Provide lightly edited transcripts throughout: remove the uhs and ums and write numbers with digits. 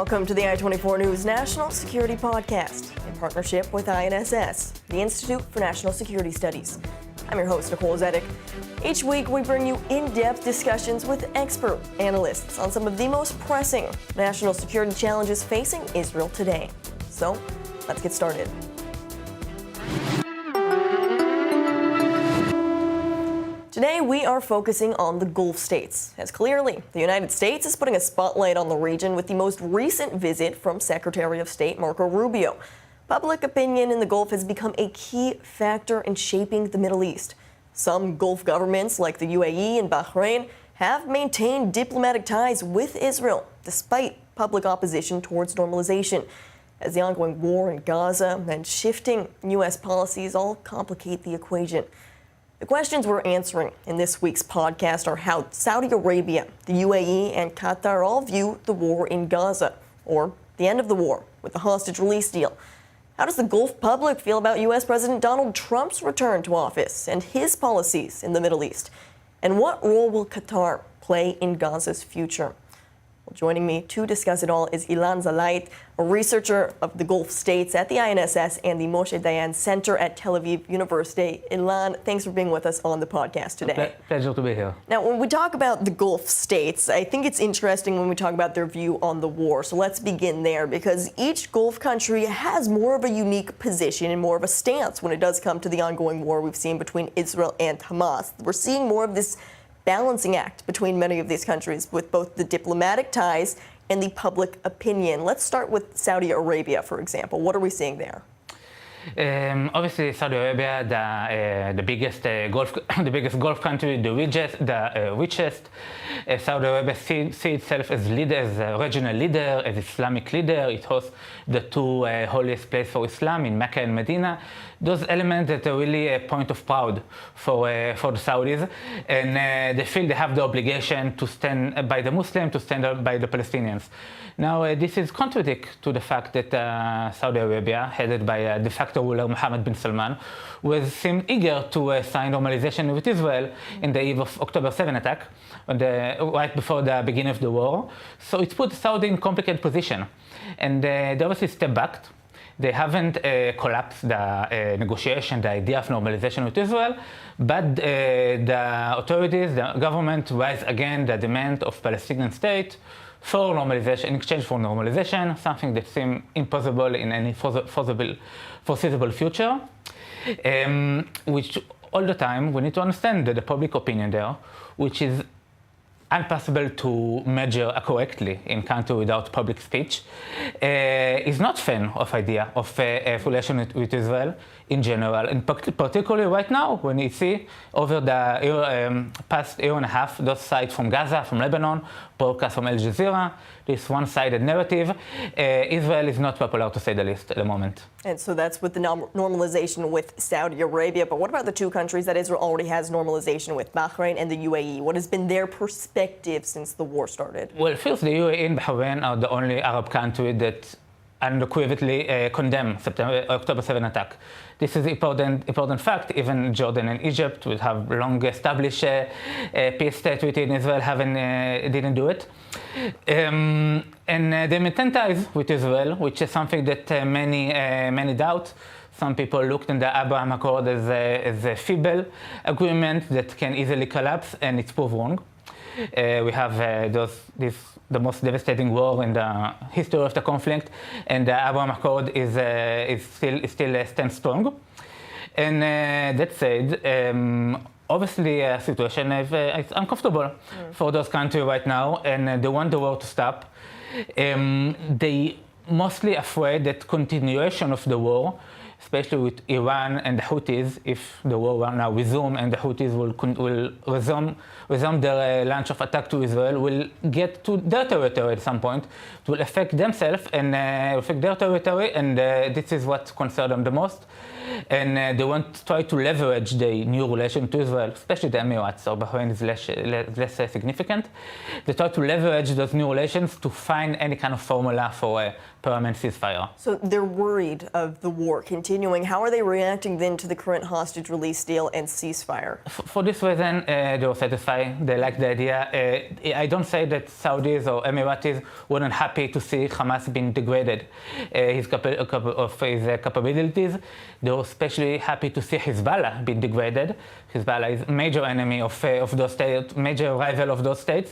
Welcome to the I-24 News National Security Podcast in partnership with INSS, the Institute for National Security Studies. I'm your host, Nicole Zedeck. Each week, we bring you in-depth discussions with expert analysts on some of the most pressing national security challenges facing Israel today. So, let's get started. Today, we are focusing on the Gulf states, as clearly the United States is putting a spotlight on the region with the most recent visit from Secretary of State Marco Rubio. Public opinion in the Gulf has become a key factor in shaping the Middle East. Some Gulf governments, like the UAE and Bahrain, have maintained diplomatic ties with Israel, despite public opposition towards normalization, as the ongoing war in Gaza and shifting U.S. policies all complicate the equation. The questions we're answering in this week's podcast are how Saudi Arabia, the UAE, and Qatar all view the war in Gaza, or the end of the war with the hostage release deal. How does the Gulf public feel about U.S. President Donald Trump's return to office and his policies in the Middle East? And what role will Qatar play in Gaza's future? Well, joining me to discuss it all is Ilan Zalayat, a researcher of the Gulf states at the INSS and the Moshe Dayan Center at Tel Aviv University. Ilan, thanks for being with us on the podcast today. Pleasure to be here. Now, when we talk about the Gulf states, I think it's interesting when we talk about their view on the war. So let's begin there, because each Gulf country has more of a unique position and more of a stance when it does come to the ongoing war we've seen between Israel and Hamas. We're seeing more of this balancing act between many of these countries with both the diplomatic ties and the public opinion. Let's start with Saudi Arabia, for example. What are we seeing there? Obviously, Saudi Arabia, the biggest Gulf country, the richest. Saudi Arabia see itself as leader, as a regional leader, as Islamic leader. It hosts the two holiest places for Islam in Mecca and Medina. Those elements that are really a point of pride for the Saudis, and they feel they have the obligation to stand by the Muslims, to stand up by the Palestinians. Now, this is contradictory to the fact that Saudi Arabia, headed by de facto ruler Mohammed bin Salman, seemed eager to sign normalization with Israel in the eve of October 7 attack, right before the beginning of the war. So it put Saudi in a complicated position, and they obviously stepped back. They haven't collapsed the negotiation, the idea of normalization with Israel, but the authorities, the government, raised again the demand of Palestinian state for normalization, in exchange for normalization, something that seemed impossible in any foreseeable future, which all the time we need to understand that the public opinion there, which is impossible to measure correctly in country without public speech, is not fan of idea of relation with Israel in general, and particularly right now when you see over the past year and a half those sites from Gaza, from Lebanon, broadcast from Al Jazeera, this one-sided narrative. Israel is not popular, to say the least, at the moment. And so that's with the normalization with Saudi Arabia. But what about the two countries that Israel already has normalization with, Bahrain and the UAE? What has been their perspective since the war started? Well, first, the UAE and Bahrain are the only Arab country that unequivocally condemn October 7 attack. This is an important fact. Even Jordan and Egypt, which have long established peace treaty in Israel, didn't do it. And they maintain ties with Israel, which is something that many doubt. Some people looked in the Abraham Accord as a feeble agreement that can easily collapse, and it's proved wrong. We have the most devastating war in the history of the conflict, and the Abraham Accord still stands strong. And that said, obviously, the situation is uncomfortable for those countries right now, and they want the war to stop. They mostly afraid that continuation of the war, especially with Iran and the Houthis, if the war will now resume and the Houthis will resume their launch of attack to Israel, will get to their territory at some point. It will affect themselves and affect their territory, and this is what concerns them the most. And they want to try to leverage the new relation to Israel, especially the Emirates, so Bahrain is less significant. They try to leverage those new relations to find any kind of formula for permanent ceasefire. So they're worried of the war continuing. How are they reacting then to the current hostage release deal and ceasefire? For this reason, they were satisfied. They like the idea. I don't say that Saudis or Emiratis weren't happy to see Hamas being degraded, his capabilities. They were especially happy to see Hezbollah being degraded. Hezbollah is a major enemy of those states, major rival of those states.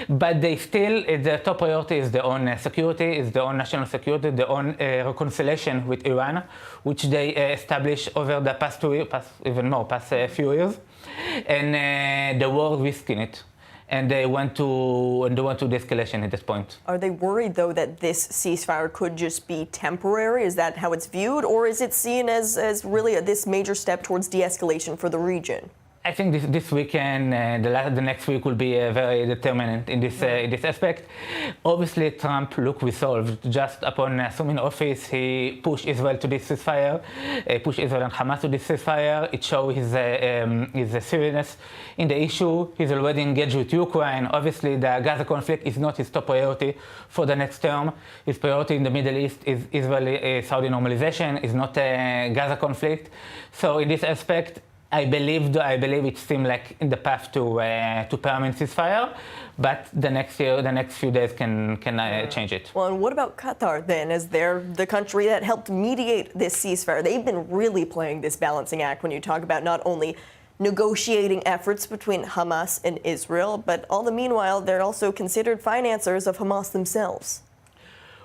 But they still, their top priority is their own security, is their own national security, their own reconciliation with Iran, which they established over the past few years. And the war risking it. And they want to de-escalation at this point. Are they worried, though, that this ceasefire could just be temporary? Is that how it's viewed? Or is it seen as really this major step towards de-escalation for the region? I think this weekend, the next week will be very determinant in this aspect. Obviously, Trump looked resolved. Just upon assuming office, he pushed Israel to this ceasefire, pushed Israel and Hamas to this ceasefire. It showed his seriousness in the issue. He's already engaged with Ukraine. Obviously, the Gaza conflict is not his top priority for the next term. His priority in the Middle East is Israeli-Saudi normalization, is not a Gaza conflict. So in this aspect, I believe it seemed like in the path to permanent ceasefire, but the next few days can change it. Well, and what about Qatar then, as they're the country that helped mediate this ceasefire? They've been really playing this balancing act when you talk about not only negotiating efforts between Hamas and Israel, but all the meanwhile, they're also considered financiers of Hamas themselves.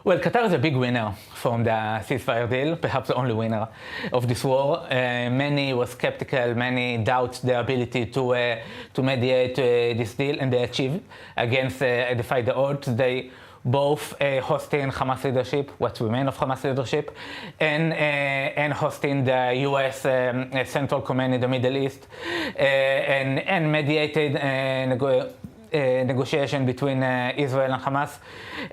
Well, Qatar is a big winner from the ceasefire deal, perhaps the only winner of this war. Many were skeptical, many doubt their ability to mediate this deal, and they achieved defied the odds. They both hosting Hamas leadership, what remain of Hamas leadership, and hosting the U.S. Central Command in the Middle East, and mediated negotiation between Israel and Hamas.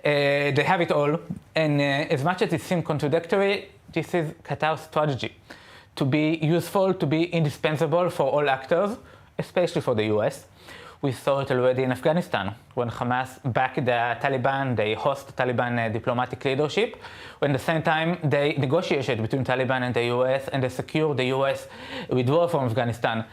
They have it all, and as much as it seems contradictory, this is Qatar's strategy, to be useful, to be indispensable for all actors, especially for the US. We saw it already in Afghanistan. When Hamas backed the Taliban, they host the Taliban diplomatic leadership. When at the same time, they negotiated between Taliban and the US, and they secured the US withdrawal from Afghanistan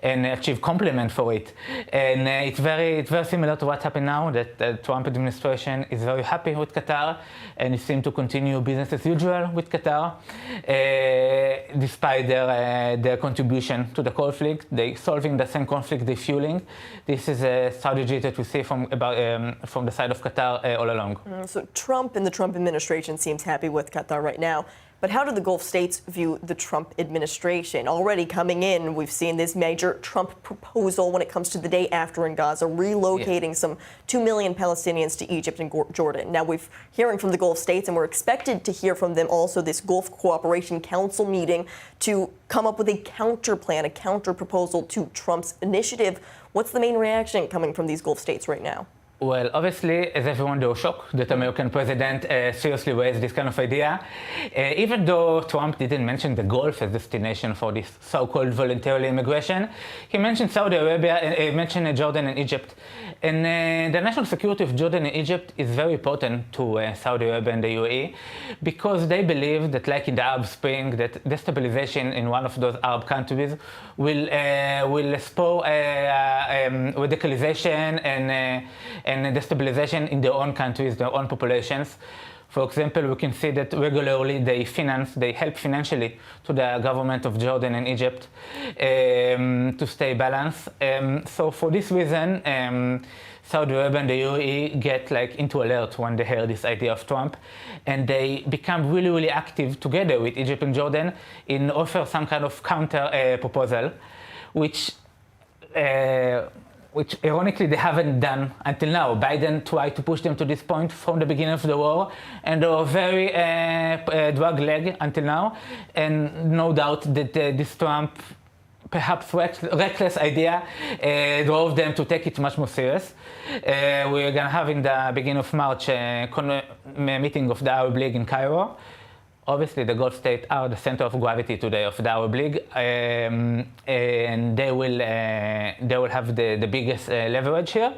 and achieved compliment for it. And it's very similar to what happened now, that the Trump administration is very happy with Qatar, and it seems to continue business as usual with Qatar, despite their contribution to the conflict. They solving the same conflict, they fueling. This is a strategy that we see from the side of Qatar all along. So Trump and the Trump administration seems happy with Qatar right now. But how do the Gulf states view the Trump administration? Already coming in, we've seen this major Trump proposal when it comes to the day after in Gaza, relocating some 2 million Palestinians to Egypt and Jordan. Now, we're hearing from the Gulf states, and we're expected to hear from them also this Gulf Cooperation Council meeting to come up with a counter plan, a counter proposal to Trump's initiative. What's the main reaction coming from these Gulf states right now? Well, obviously, as everyone, they were shocked that American president seriously raised this kind of idea. Even though Trump didn't mention the Gulf as destination for this so-called voluntary immigration, he mentioned Saudi Arabia, he mentioned Jordan and Egypt. And the national security of Jordan and Egypt is very important to Saudi Arabia and the UAE, because they believe that, like in the Arab Spring, that destabilization in one of those Arab countries will spur radicalization and destabilization in their own countries, their own populations. For example, we can see that regularly they help financially to the government of Jordan and Egypt to stay balanced. So for this reason, Saudi Arabia and the UAE get into alert when they hear this idea of Trump, and they become really active together with Egypt and Jordan in offer some kind of counter proposal, which ironically they haven't done until now. Biden tried to push them to this point from the beginning of the war, and they were very drag leg until now. And no doubt that this Trump, perhaps reckless idea, drove them to take it much more serious. We're going to have in the beginning of March a meeting of the Arab League in Cairo. obviously the Gulf states are the center of gravity today of the Arab League, and they will have the biggest leverage here.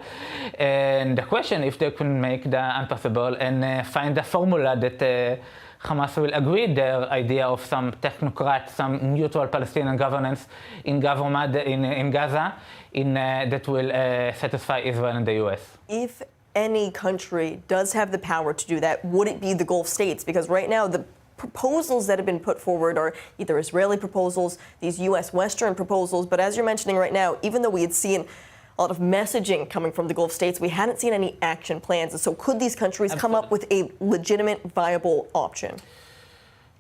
And the question, if they can make the impossible and find a formula that Hamas will agree their idea of some technocrat, some neutral Palestinian governance in Gaza, that will satisfy Israel and the U.S. If any country does have the power to do that, would it be the Gulf states? Because right now the proposals that have been put forward are either Israeli proposals, these U.S. Western proposals, but as you're mentioning right now, even though we had seen a lot of messaging coming from the Gulf states, we hadn't seen any action plans. And so could these countries come up with a legitimate, viable option?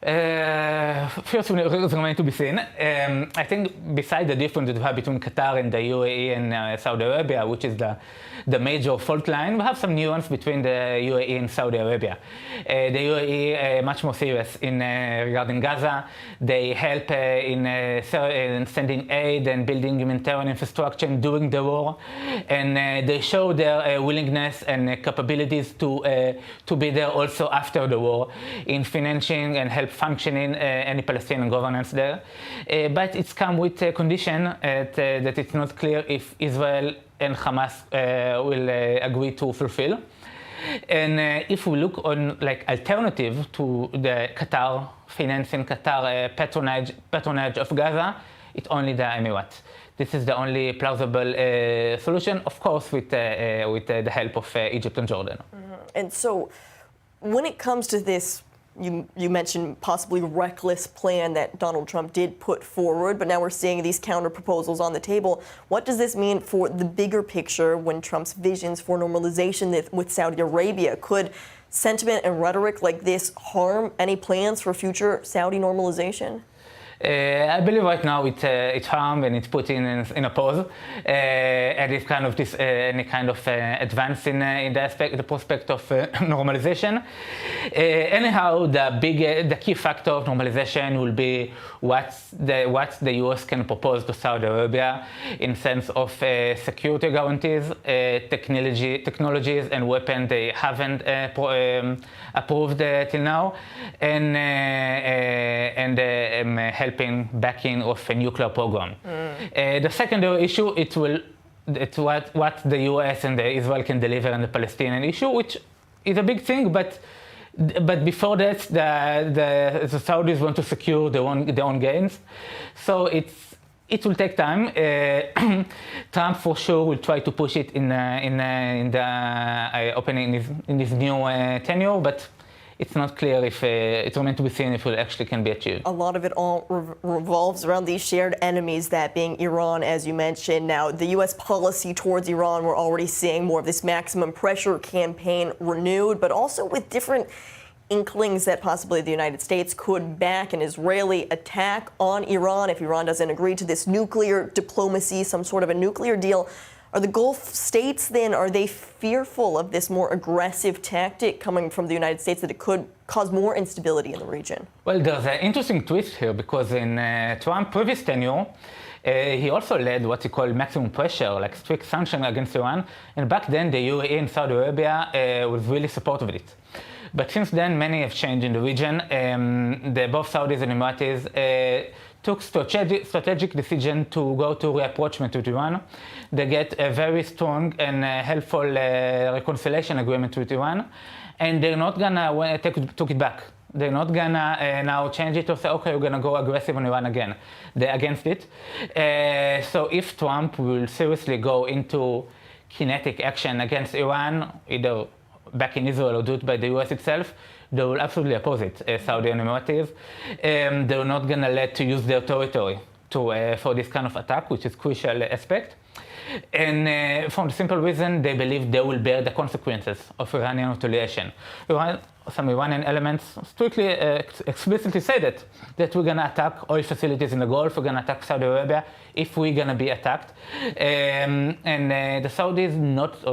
First, it remains to be seen. I think besides the difference that we have between Qatar and the UAE and Saudi Arabia, which is the major fault line, we have some nuance between the UAE and Saudi Arabia. The UAE much more serious regarding Gaza. They help in sending aid and building humanitarian infrastructure during the war, and they show their willingness and capabilities to be there also after the war in financing and help functioning any Palestinian governance there. But it's come with a condition that it's not clear if Israel and Hamas will agree to fulfill. And if we look on like alternative to the Qatar financing, Qatar patronage of Gaza, it's only the Emirates. This is the only plausible solution, of course, with the help of Egypt and Jordan. Mm-hmm. And so, when it comes to this, you mentioned possibly reckless plan that Donald Trump did put forward, but now we're seeing these counter proposals on the table. What does this mean for the bigger picture when Trump's visions for normalization with Saudi Arabia? Could sentiment and rhetoric like this harm any plans for future Saudi normalization? I believe right now it's harmed and it's put in a pause, and it's kind of this any kind of advance in the prospect of normalization. Anyhow, the key factor of normalization will be what the U.S. can propose to Saudi Arabia in sense of security guarantees, technologies and weapons they haven't approved till now, and helping backing of a nuclear program. The secondary issue, it's what the U.S. and Israel can deliver on the Palestinian issue, which is a big thing, but before that, the Saudis want to secure their own gains. So it will take time. Trump for sure will try to push it in the opening in his new tenure, but it's not clear if it's meant to be seen if it actually can be achieved. A lot of it all revolves around these shared enemies, that being Iran, as you mentioned. Now, the U.S. policy towards Iran, we're already seeing more of this maximum pressure campaign renewed, but also with different inklings that possibly the United States could back an Israeli attack on Iran if Iran doesn't agree to this nuclear diplomacy, some sort of a nuclear deal. Are the Gulf states then, are they fearful of this more aggressive tactic coming from the United States, that it could cause more instability in the region? Well, there's an interesting twist here, because in Trump's previous tenure, he also led what he called maximum pressure, like strict sanctions against Iran. And back then, the UAE and Saudi Arabia was really supportive of it. But since then, many have changed in the region. Both Saudis and Emiratis took strategic decision to go to rapprochement with Iran. They get a very strong and helpful reconciliation agreement with Iran, and they're not gonna take it back. They're not gonna now change it or say, okay, we're gonna go aggressive on Iran again. They're against it. So if Trump will seriously go into kinetic action against Iran, either back in Israel or do it by the US itself, they will absolutely oppose it, Saudi and Emiratis. They're not going to let to use their territory for this kind of attack, which is crucial aspect. And for the simple reason, they believe they will bear the consequences of Iranian retaliation. Some Iranian elements strictly, explicitly say that we're going to attack oil facilities in the Gulf, we're going to attack Saudi Arabia if we're going to be attacked. And the Saudis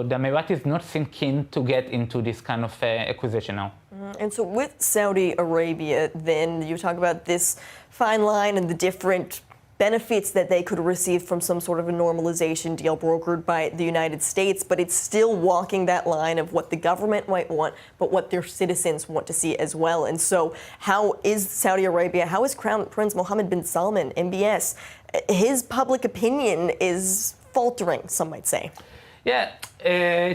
the Emiratis not seem keen to get into this kind of acquisition now. And so with Saudi Arabia, then you talk about this fine line and the different benefits that they could receive from some sort of a normalization deal brokered by the United States, but it's still walking that line of what the government might want, but what their citizens want to see as well. And so how is Saudi Arabia, how is Crown Prince Mohammed bin Salman, MBS, his public opinion is faltering, some might say? Yeah,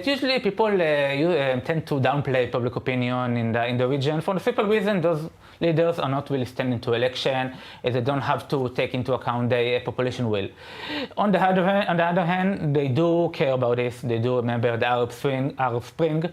usually people tend to downplay public opinion in the region for the simple reason those leaders are not really standing to election, as they don't have to take into account the population will. On the other hand, they do care about this. They do remember the Arab Spring.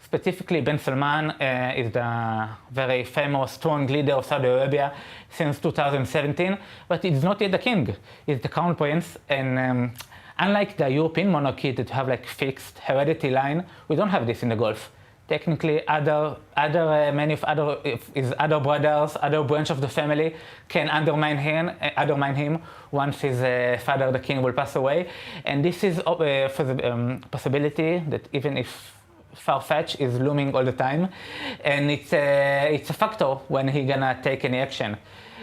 Specifically, bin Salman is the very famous, strong leader of Saudi Arabia since 2017, but he's not yet the king. He's the crown prince, and unlike the European monarchy that have like fixed heredity line, we don't have this in the Gulf. Technically, many of his other brothers, other branch of the family, can undermine him once his father, the king, will pass away. And this is for the possibility that even if far-fetched is looming all the time, and it's a factor when he's gonna take any action.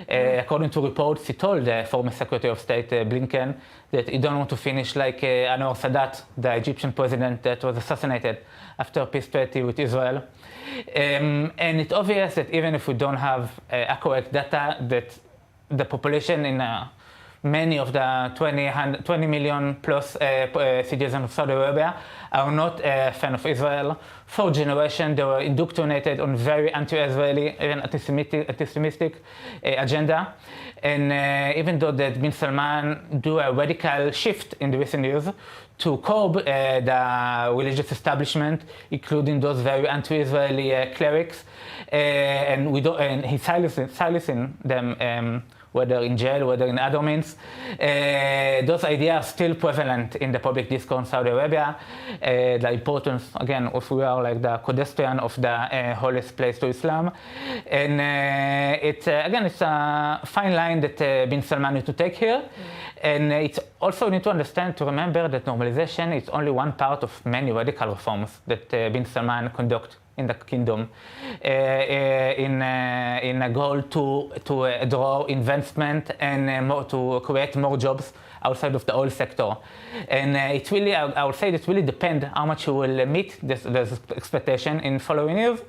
According to reports, he told former Secretary of State Blinken that he don't want to finish like Anwar Sadat, the Egyptian president that was assassinated after a peace treaty with Israel. And it's obvious that even if we don't have accurate data, that the population in many of the 20 million plus citizens of Saudi Arabia are not a fan of Israel. For generations, they were indoctrinated on very anti-Israeli, even anti-Semitic agenda. And even though that bin Salman do a radical shift in the recent years to curb the religious establishment, including those very anti-Israeli clerics, and he's silencing them, whether in jail, whether in other means. Those ideas are still prevalent in the public discourse in Saudi Arabia. The importance, again, if we are like the pedestrian of the holiest place to Islam. And it's a fine line that bin Salman needs to take here. And it's also need to understand, to remember that normalization is only one part of many radical reforms that bin Salman conduct in the kingdom, in a goal to draw investment and to create more jobs outside of the oil sector. And it really, I would say, it really depends how much you will meet this expectation in following years.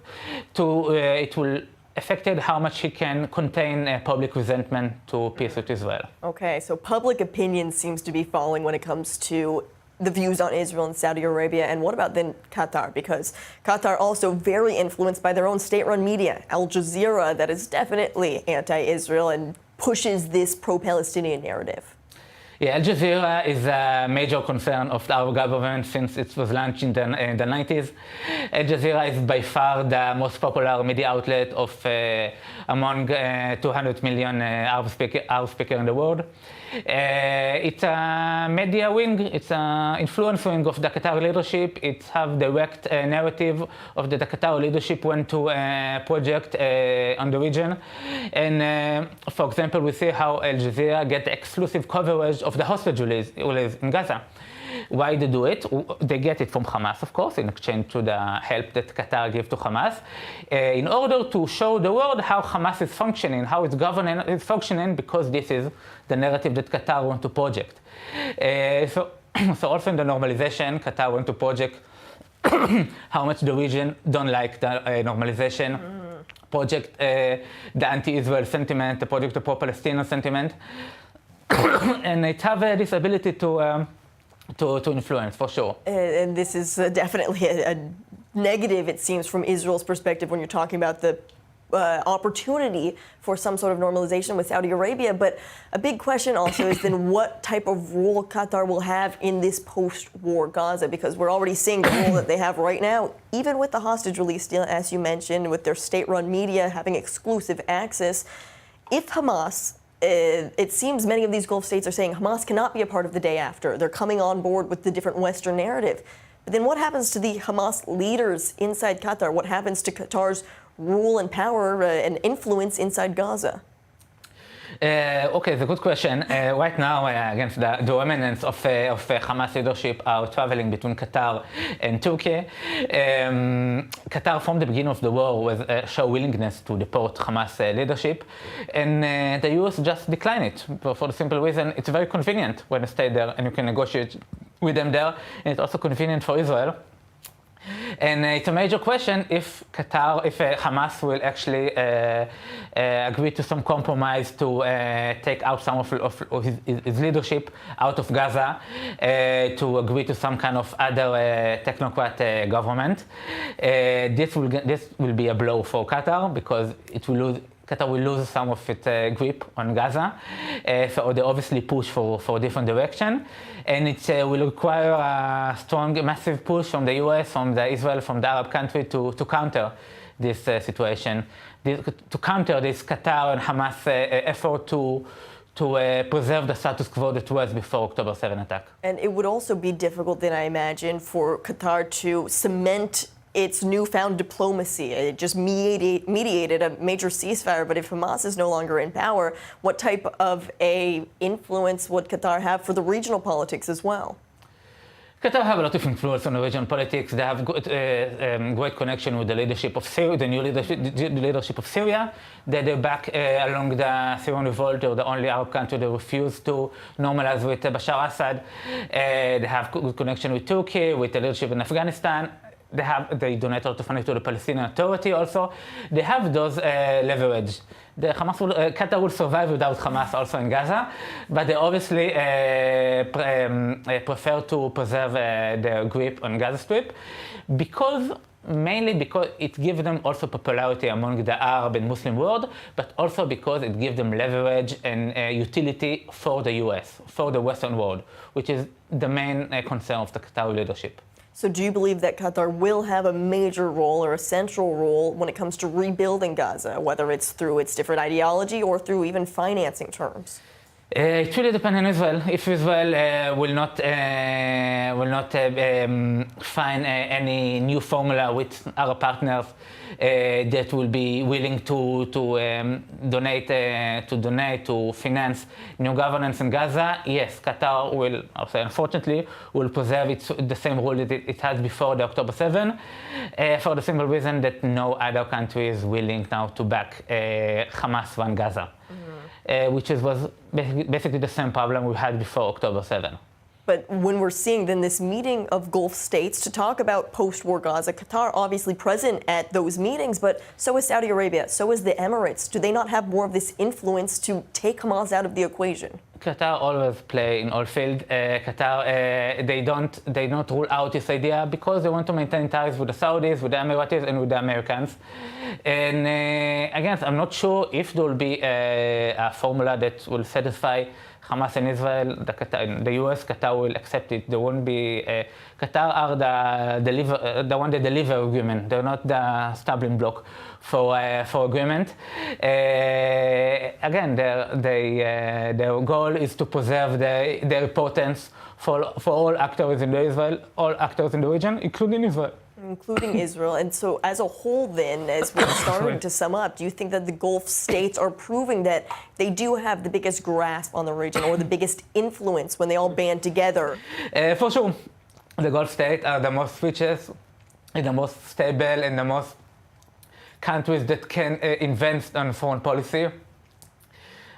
It will affected how much he can contain public resentment to peace with Israel. Okay, so public opinion seems to be falling when it comes to the views on Israel and Saudi Arabia. And what about then Qatar? Because Qatar also very influenced by their own state-run media, Al Jazeera, that is definitely anti-Israel and pushes this pro-Palestinian narrative. Yeah, Al Jazeera is a major concern of our government since it was launched in the 90s. Al Jazeera is by far the most popular media outlet of among 200 million Arab speakers in the world. It's a media wing, it's an influence wing of the Qatar leadership. It has direct narrative of the Qatar leadership went to a project on the region. And for example, we see how Al Jazeera get exclusive coverage of the hostages in Gaza. Why they do it? They get it from Hamas, of course, in exchange to the help that Qatar gives to Hamas, in order to show the world how Hamas is functioning, how its governance is functioning, because this is the narrative that Qatar wants to project. So also in the normalization, Qatar wants to project how much the region don't like the normalization, project the anti-Israel sentiment, the project the pro-Palestinian sentiment, and it have this ability to influence, for sure. And this is definitely a negative, it seems, from Israel's perspective when you're talking about the opportunity for some sort of normalization with Saudi Arabia. But a big question also is then what type of role Qatar will have in this post-war Gaza, because we're already seeing the role that they have right now, even with the hostage release deal, as you mentioned, with their state-run media having exclusive access. If Hamas, it seems many of these Gulf states are saying Hamas cannot be a part of the day after. They're coming on board with the different Western narrative. But then what happens to the Hamas leaders inside Qatar? What happens to Qatar's rule and power and influence inside Gaza? Okay, it's a good question. Right now, against the dominance of Hamas leadership are traveling between Qatar and Turkey. Qatar, from the beginning of the war, was show willingness to deport Hamas leadership, and the US just declined it for the simple reason it's very convenient when you stay there and you can negotiate with them there, and it's also convenient for Israel. And it's a major question if Hamas will actually agree to some compromise to take out some of his leadership out of Gaza, to agree to some kind of other technocrat government. This will be a blow for Qatar because Qatar will lose some of its grip on Gaza, so they obviously push for a different direction, and it will require a strong, massive push from the US, from the Israel, from the Arab country to counter this situation, to counter this Qatar and Hamas effort to preserve the status quo that was before October 7 attack. And it would also be difficult, then I imagine, for Qatar to cement its newfound diplomacy. It just mediated a major ceasefire, but if Hamas is no longer in power, what type of influence would Qatar have for the regional politics as well? Qatar have a lot of influence on the regional politics. They have great connection with the leadership of Syria, the leadership of Syria. They're back along the Syrian revolt. They're the only Arab country that refused to normalize with Bashar Assad. They have good connection with Turkey, with the leadership in Afghanistan. They donate a lot of money to the Palestinian Authority also. They have those leverage. Qatar will survive without Hamas also in Gaza, but they obviously prefer to preserve their grip on Gaza Strip mainly because it gives them also popularity among the Arab and Muslim world, but also because it gives them leverage and utility for the US, for the Western world, which is the main concern of the Qatari leadership. So do you believe that Qatar will have a major role or a central role when it comes to rebuilding Gaza, whether it's through its different ideology or through even financing terms? It really depends on Israel. If Israel will not find any new formula with Arab partners that will be willing to donate to finance new governance in Gaza, yes, Qatar will, unfortunately, will preserve the same role that it had before the October 7, for the simple reason that no other country is willing now to back Hamas run Gaza. Which was basically the same problem we had before October 7. But when we're seeing then this meeting of Gulf states to talk about post-war Gaza, Qatar obviously present at those meetings, but so is Saudi Arabia, so is the Emirates. Do they not have more of this influence to take Hamas out of the equation? Qatar always play in all fields. Qatar, they don't rule out this idea because they want to maintain ties with the Saudis, with the Emiratis, and with the Americans. And again, I'm not sure if there will be a formula that will satisfy Hamas and Israel. The US, Qatar will accept it. There won't be. Qatar are the one that deliver agreement. They're not the stumbling block for agreement. Again, their goal is to preserve their importance for all actors in the region, including Israel. Including Israel. And so as a whole then, as we're starting to sum up, do you think that the Gulf states are proving that they do have the biggest grasp on the region or the biggest influence when they all band together? For sure. The Gulf states are the most richest, and the most stable, and the most countries that can invest on foreign policy.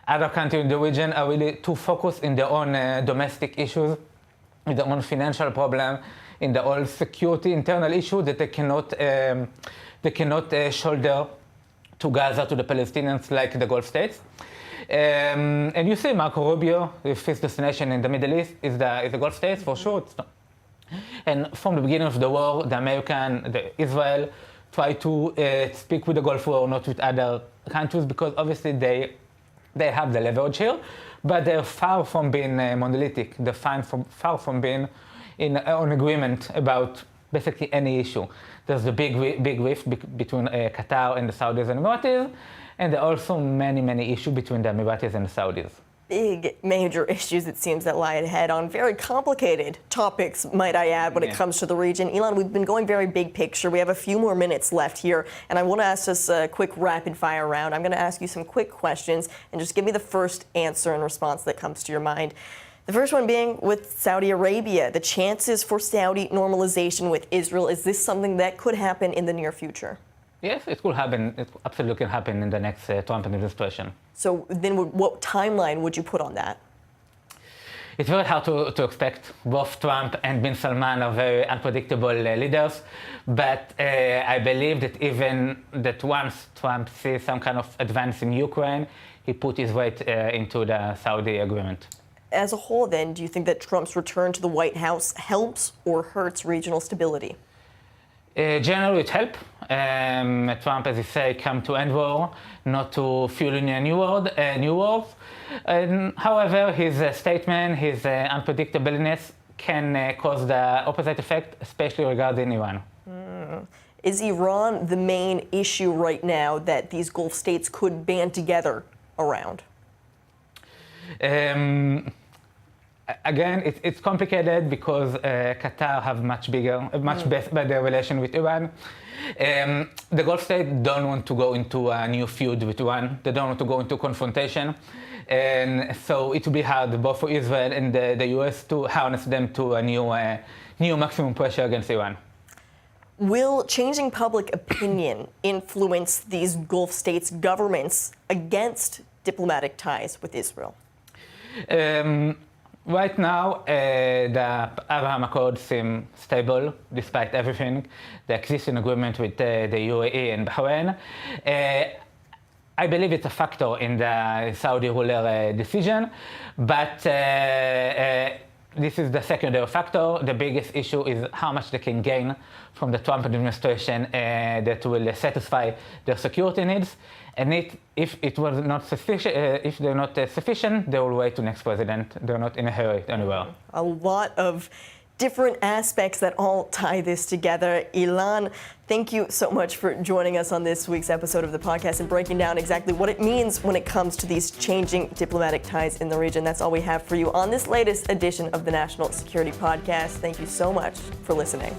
Other countries in the region are really too focused in their own domestic issues, in their own financial problem, in the oil security internal issue that they cannot shoulder to Gaza, to the Palestinians like the Gulf states. And you see Marco Rubio, his fifth destination in the Middle East is the Gulf states, for sure. And from the beginning of the war, Israel tried to speak with the Gulf war, not with other countries, because obviously they have the leverage here, but they're far from being monolithic. They're far from being on agreement about basically any issue. There's the big rift between Qatar and the Saudis and Emiratis, and there are also many issues between the Emiratis and the Saudis. big major issues, it seems, that lie ahead on very complicated topics, might I add, when it comes to the region. Ilan, we've been going very big picture. We have a few more minutes left here, and I want to ask us a quick rapid fire round. I'm going to ask you some quick questions, and just give me the first answer and response that comes to your mind. The first one being with Saudi Arabia, the chances for Saudi normalization with Israel, is this something that could happen in the near future? Yes, it could happen. It absolutely can happen in the next Trump administration. So then what timeline would you put on that? It's very hard to expect. Both Trump and bin Salman are very unpredictable leaders, but I believe that once Trump sees some kind of advance in Ukraine, he put his weight into the Saudi agreement. As a whole, then, do you think that Trump's return to the White House helps or hurts regional stability? Generally, it helps. Trump, as you say, come to end war, not to fuel in a new wars. However, his statement, his unpredictableness can cause the opposite effect, especially regarding Iran. Is Iran the main issue right now that these Gulf states could band together around? Again, it's complicated because Qatar have much better relation with Iran. The Gulf states don't want to go into a new feud with Iran. They don't want to go into confrontation. And so it will be hard both for Israel and the US to harness them to a new maximum pressure against Iran. Will changing public opinion influence these Gulf states' governments against diplomatic ties with Israel? Right now, the Abraham Accords seem stable despite everything. The existing agreement with the UAE and Bahrain. I believe it's a factor in the Saudi ruler decision, but this is the secondary factor. The biggest issue is how much they can gain from the Trump administration that will satisfy their security needs. And if it was not sufficient, if they're not sufficient, they will wait to next president. They're not in a hurry anywhere. A lot of different aspects that all tie this together. Ilan, thank you so much for joining us on this week's episode of the podcast and breaking down exactly what it means when it comes to these changing diplomatic ties in the region. That's all we have for you on this latest edition of the National Security Podcast. Thank you so much for listening.